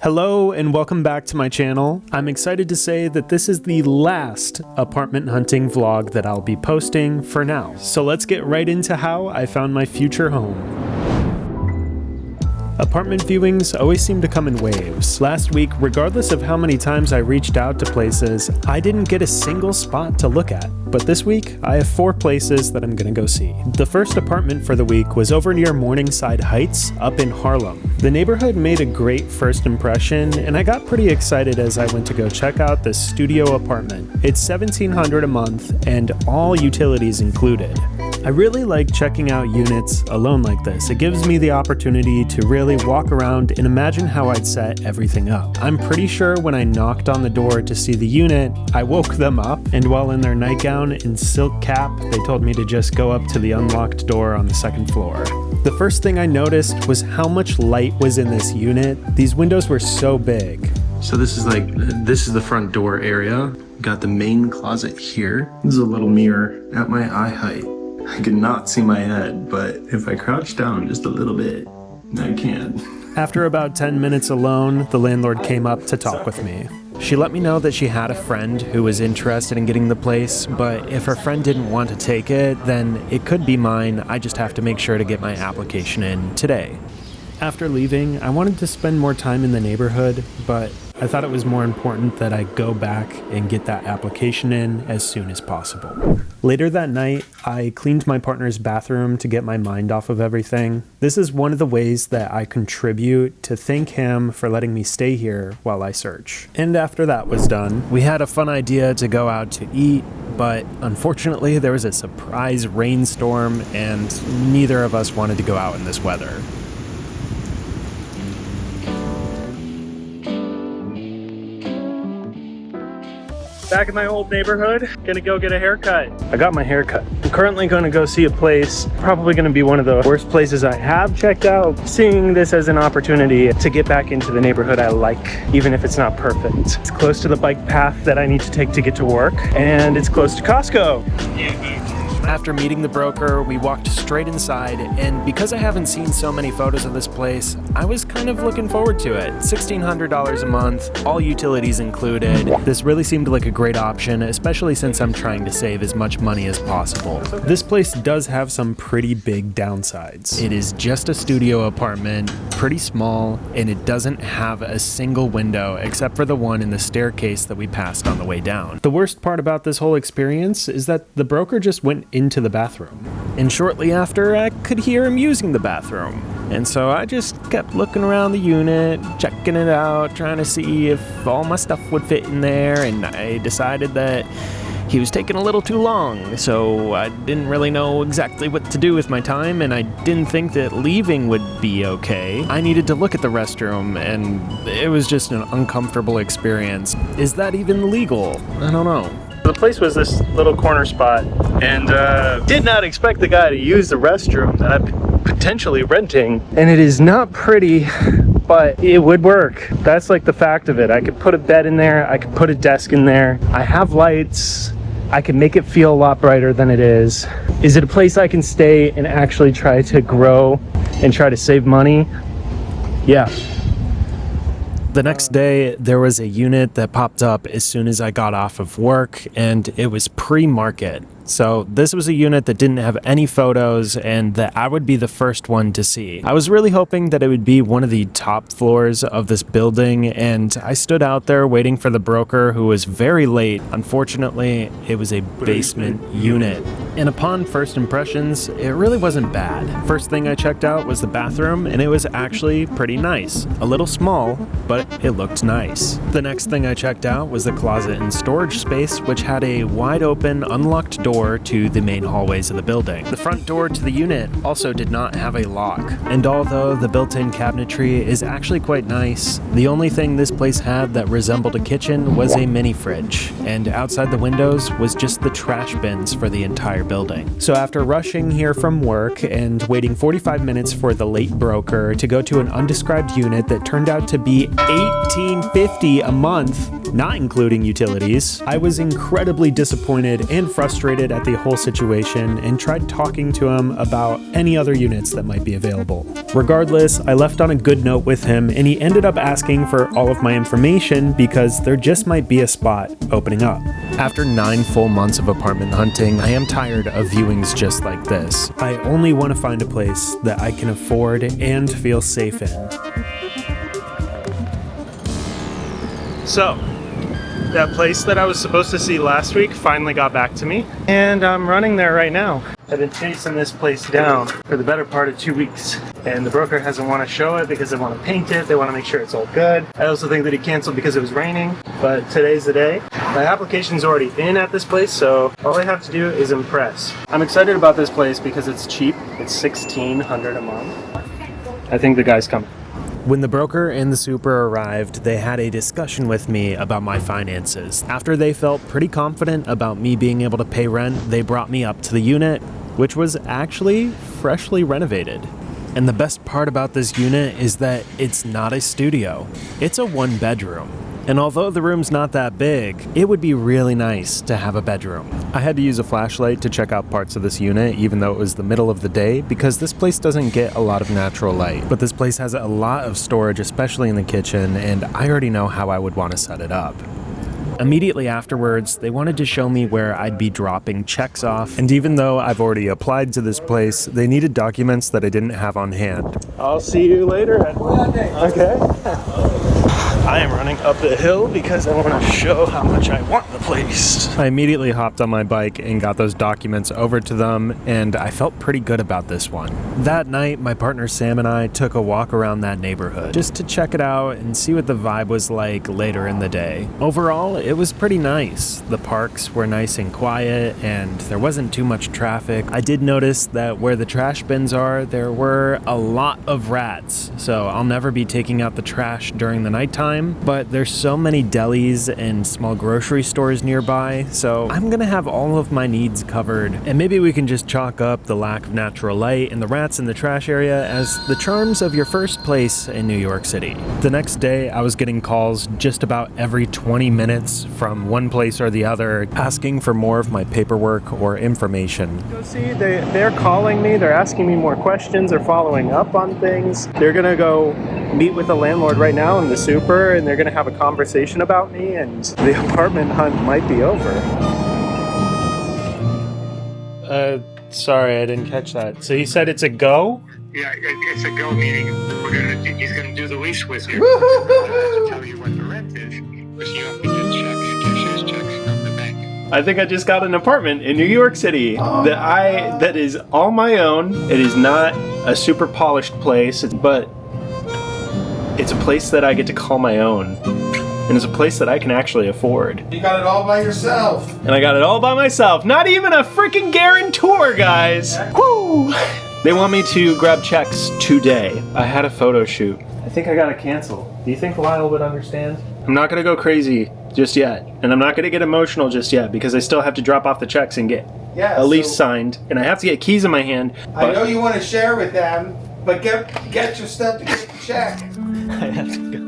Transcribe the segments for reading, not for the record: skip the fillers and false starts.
Hello and welcome back to my channel. I'm excited to say that this is the last apartment hunting vlog that I'll be posting for now. So let's get right into how I found my future home. Apartment viewings always seem to come in waves. Last week, regardless of how many times I reached out to places, I didn't get a single spot to look at. But this week, I have 4 places that I'm gonna go see. The first apartment for the week was over near Morningside Heights up in Harlem. The neighborhood made a great first impression, and I got pretty excited as I went to go check out this studio apartment. It's $1,700 a month and all utilities included. I really like checking out units alone like this. It gives me the opportunity to really walk around and imagine how I'd set everything up. I'm pretty sure when I knocked on the door to see the unit, I woke them up, and while in their nightgown and silk cap, they told me to just go up to the unlocked door on the second floor. The first thing I noticed was how much light was in this unit. These windows were so big. So this is the front door area. Got the main closet here. This is a little mirror at my eye height. I could not see my head, but if I crouch down just a little bit, I can. After about 10 minutes alone, the landlord came up to talk with me. She let me know that she had a friend who was interested in getting the place, but if her friend didn't want to take it, then it could be mine. I just have to make sure to get my application in today. After leaving, I wanted to spend more time in the neighborhood, but I thought it was more important that I go back and get that application in as soon as possible. Later that night, I cleaned my partner's bathroom to get my mind off of everything. This is one of the ways that I contribute to thank him for letting me stay here while I search. And after that was done, we had a fun idea to go out to eat, but unfortunately there was a surprise rainstorm and neither of us wanted to go out in this weather. Back in my old neighborhood, gonna go get a haircut. I got my haircut. I'm currently gonna go see a place, probably gonna be one of the worst places I have checked out. Seeing this as an opportunity to get back into the neighborhood I like, even if it's not perfect. It's close to the bike path that I need to take to get to work, and it's close to Costco. After meeting the broker, we walked straight inside, and because I haven't seen so many photos of this place, I was kind of looking forward to it. $1,600 a month, all utilities included. This really seemed like a great option, especially since I'm trying to save as much money as possible. This place does have some pretty big downsides. It is just a studio apartment, pretty small, and it doesn't have a single window except for the one in the staircase that we passed on the way down. The worst part about this whole experience is that the broker just went into the bathroom. And shortly after, I could hear him using the bathroom. And so I just kept looking around the unit, checking it out, trying to see if all my stuff would fit in there, and I decided that he was taking a little too long, so I didn't really know exactly what to do with my time, and I didn't think that leaving would be okay. I needed to look at the restroom, and it was just an uncomfortable experience. Is that even legal? I don't know. The place was this little corner spot, and did not expect the guy to use the restroom that I'm potentially renting. And it is not pretty, but it would work. That's like the fact of it. I could put a bed in there, I could put a desk in there. I have lights, I can make it feel a lot brighter than it is. Is it a place I can stay and actually try to grow and try to save money? Yeah. The next day, there was a unit that popped up as soon as I got off of work, and it was pre-market. So this was a unit that didn't have any photos and that I would be the first one to see. I was really hoping that it would be one of the top floors of this building, and I stood out there waiting for the broker, who was very late. Unfortunately, it was a basement unit. And upon first impressions, it really wasn't bad. First thing I checked out was the bathroom, and it was actually pretty nice. A little small, but it looked nice. The next thing I checked out was the closet and storage space, which had a wide open, unlocked door to the main hallways of the building. The front door to the unit also did not have a lock, and although the built-in cabinetry is actually quite nice, the only thing this place had that resembled a kitchen was a mini fridge, and outside the windows was just the trash bins for the entire building. So after rushing here from work and waiting 45 minutes for the late broker to go to an undescribed unit that turned out to be $1,850 a month, not including utilities, I was incredibly disappointed and frustrated at the whole situation and tried talking to him about any other units that might be available. Regardless, I left on a good note with him, and he ended up asking for all of my information because there just might be a spot opening up. After 9 full months of apartment hunting, I am tired of viewings just like this. I only want to find a place that I can afford and feel safe in. So, that place that I was supposed to see last week finally got back to me, and I'm running there right now. I've been chasing this place down for the better part of 2 weeks, and the broker hasn't want to show it because they want to paint it, they want to make sure it's all good. I also think that he canceled because it was raining, but today's the day. My application's already in at this place, so all I have to do is impress. I'm excited about this place because it's cheap. It's $1,600 a month. I think the guy's coming. When the broker and the super arrived, they had a discussion with me about my finances. After they felt pretty confident about me being able to pay rent, they brought me up to the unit, which was actually freshly renovated. And the best part about this unit is that it's not a studio. It's a 1-bedroom. And although the room's not that big, it would be really nice to have a bedroom. I had to use a flashlight to check out parts of this unit, even though it was the middle of the day, because this place doesn't get a lot of natural light. But this place has a lot of storage, especially in the kitchen, and I already know how I would want to set it up. Immediately afterwards, they wanted to show me where I'd be dropping checks off, and even though I've already applied to this place, they needed documents that I didn't have on hand. I'll see you later, Edward. Okay. I am running up the hill because I want to show how much I want the place. I immediately hopped on my bike and got those documents over to them, and I felt pretty good about this one. That night, my partner Sam and I took a walk around that neighborhood just to check it out and see what the vibe was like later in the day. Overall, it was pretty nice. The parks were nice and quiet, and there wasn't too much traffic. I did notice that where the trash bins are, there were a lot of rats, so I'll never be taking out the trash during the nighttime. But there's so many delis and small grocery stores nearby, so I'm gonna have all of my needs covered. And maybe we can just chalk up the lack of natural light and the rats in the trash area as the charms of your first place in New York City. The next day, I was getting calls just about every 20 minutes from one place or the other, asking for more of my paperwork or information. Go see, they're calling me, they're asking me more questions, they're following up on things. They're gonna go meet with the landlord right now in the super, and they're gonna have a conversation about me, and the apartment hunt might be over. Sorry, I didn't catch that. So you said it's a go? Yeah, it's a go, meaning he's gonna do the lease with you. I have to tell you what the rent is, because you have to get checks, cashier's checks from the bank. I think I just got an apartment in New York City that is all my own. It is not a super polished place, but it's a place that I get to call my own. And it's a place that I can actually afford. You got it all by yourself. And I got it all by myself. Not even a freaking guarantor, guys. Woo! They want me to grab checks today. I had a photo shoot. I think I gotta cancel. Do you think Lyle would understand? I'm not gonna go crazy just yet. And I'm not gonna get emotional just yet because I still have to drop off the checks and get a lease signed. And I have to get keys in my hand. I know you want to share with them, but get your stuff to get the check. I have to go.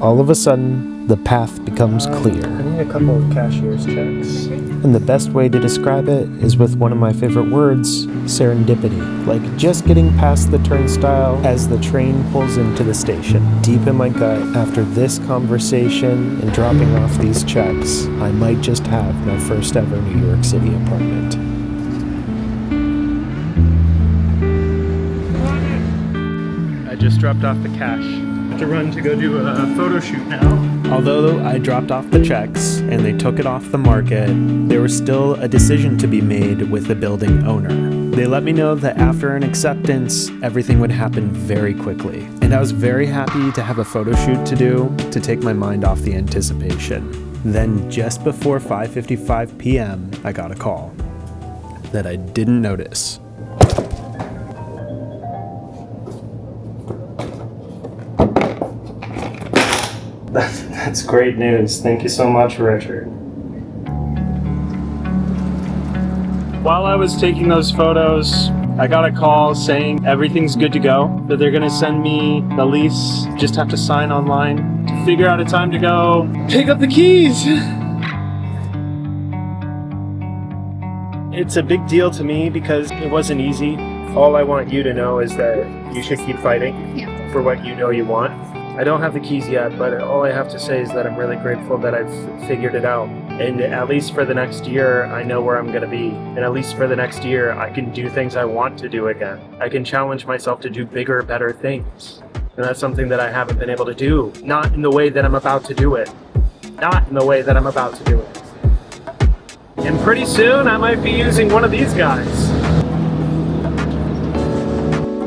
All of a sudden, the path becomes clear. I need a couple of cashier's checks. And the best way to describe it is with one of my favorite words, serendipity. Like just getting past the turnstile as the train pulls into the station. Deep in my gut, after this conversation and dropping off these checks, I might just have my first ever New York City apartment. I just dropped off the cash. I have to run to go do a photo shoot now. Although I dropped off the checks and they took it off the market, there was still a decision to be made with the building owner. They let me know that after an acceptance, everything would happen very quickly. And I was very happy to have a photo shoot to do to take my mind off the anticipation. Then just before 5:55 p.m., I got a call that I didn't notice. That's great news. Thank you so much, Richard. While I was taking those photos, I got a call saying everything's good to go, that they're gonna send me the lease. Just have to sign online to figure out a time to go pick up the keys. It's a big deal to me because it wasn't easy. All I want you to know is that you should keep fighting for what you know you want. I don't have the keys yet, but all I have to say is that I'm really grateful that I've figured it out. And at least for the next year, I know where I'm gonna be. And at least for the next year, I can do things I want to do again. I can challenge myself to do bigger, better things. And that's something that I haven't been able to do. Not in the way that I'm about to do it. Not in the way that I'm about to do it. And pretty soon, I might be using one of these guys.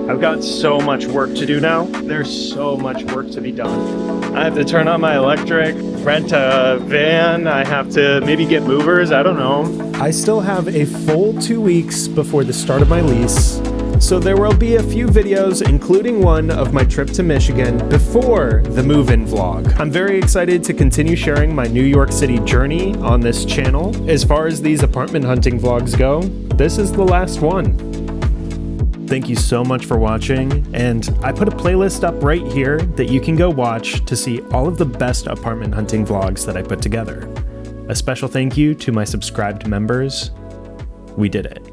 I've got so much work to do now. There's so much work to be done. I have to turn on my electric, rent a van. I have to maybe get movers. I don't know. I still have a full 2 weeks before the start of my lease, so there will be a few videos, including one of my trip to Michigan before the move-in vlog. I'm very excited to continue sharing my New York City journey on this channel. As far as these apartment hunting vlogs go, this is the last one. Thank you so much for watching, and I put a playlist up right here that you can go watch to see all of the best apartment hunting vlogs that I put together. A special thank you to my subscribed members. We did it.